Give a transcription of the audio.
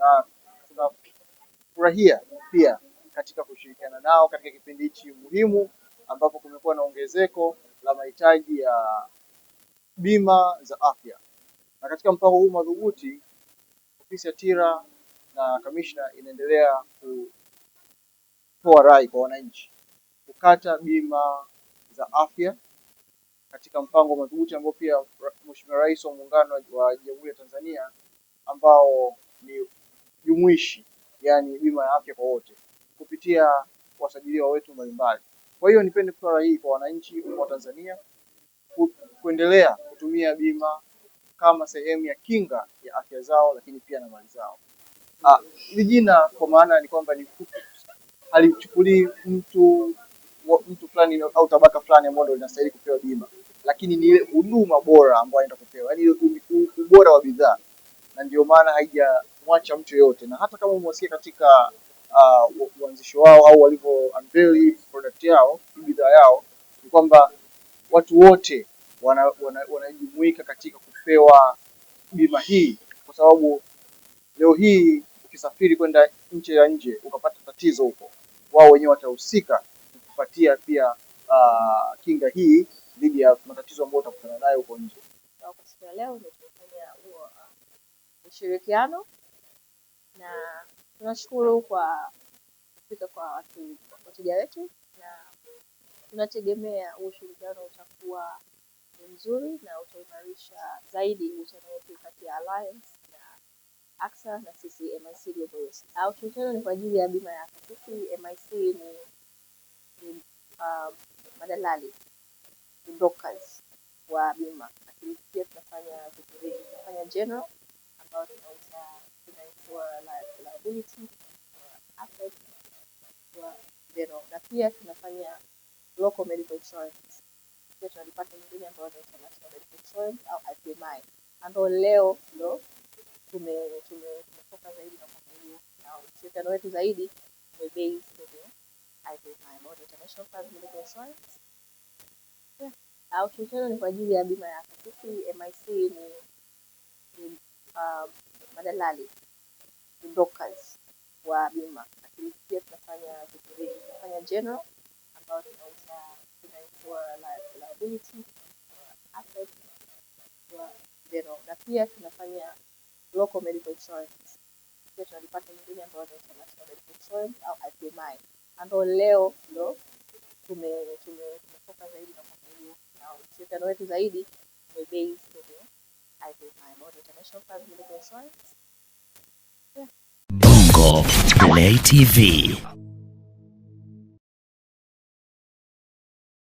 na tunafurahia pia katika kushirikiana nao katika kipindi hichi muhimu ambapo kumekuwa na ongezeko la mahitaji ya bima za afya. Na katika mpango huu madhubuti, ofisi ya TIRA na kamishna inaendelea kutoa rai kwa wananchi kukata bima za afya katika mpango madhubuti ambao pia Mheshimiwa Rais wa Muungano wa Jamhuri ya Tanzania ambao ni jumuishi, yani bima ya afya kwa wote kupitia wasajiliwa wetu mbalimbali. Kwa hiyo nipende kutoa rai kwa wananchi wa Tanzania kuendelea kutumia bima kama sehemu ya kinga ya afya zao, lakini pia na mali zao. Hili jina kwa maana ni kwamba ni halichukulii mtu fulani au tabaka fulani ambao ndio linastahili kupewa bima, lakini ni ile huduma bora ambayo anaenda kupewa, yaani ile ubora wa bidhaa, na ndio maana haijamwacha mtu yoyote. Na hata kama umewasikia katika uanzisho wao au walivyo unveil product yao, bidhaa yao, ni kwamba watu wote wanajumuika katika kupewa bima hii, kwa sababu leo hii ukisafiri kwenda nchi ya nje ukapata tatizo huko, wao wenyewe watahusika kukupatia pia kinga hii dhidi ya matatizo ambayo utakutana nayo huko nje. Kwa siku ya leo ndio tumefanya huo ushirikiano, na tunashukuru kwa kufika kwa wateja wetu, na tunategemea ushirikiano utakuwa mzuri na utaimarisha zaidi uhusiano wetu kati ya Alliance na AXA na sisi MIC Global. Ushirikiano ni kwa ajili ya bima ya afya. Sisi MIC ni madalali, ni brokers wa bima, lakini pia tunafanya vitu vingi. Tunafanya general ambao tunainsure liability, asset wa general, na pia tunafanya local medical insurance. Pia tunalipata nyingine ambayo ni international medical insurance au IPMI, ambao leo ndo tumetoka zaidi na kufanya, na ushirikiano wetu zaidi ni based kwenye IPMI ambao ni international private medical insurance. Ushirikiano ni kwa ajili ya bima ya afya. Sisi MIC ni madalali, ni brokers wa bima, lakini pia tunafanya vitu vingi. Tunafanya general ambao tunainsure liability, asset wa general, na pia tunafanya local medical insurance. Pia tunalipata nyingine ambayo ni international medical insurance au IPMI, ambao leo ndo tumetoka zaidi na kufanya, na ushirikiano wetu zaidi ni based kwenye IPMI ambao ni international private medical insurance. Bongo Play TV.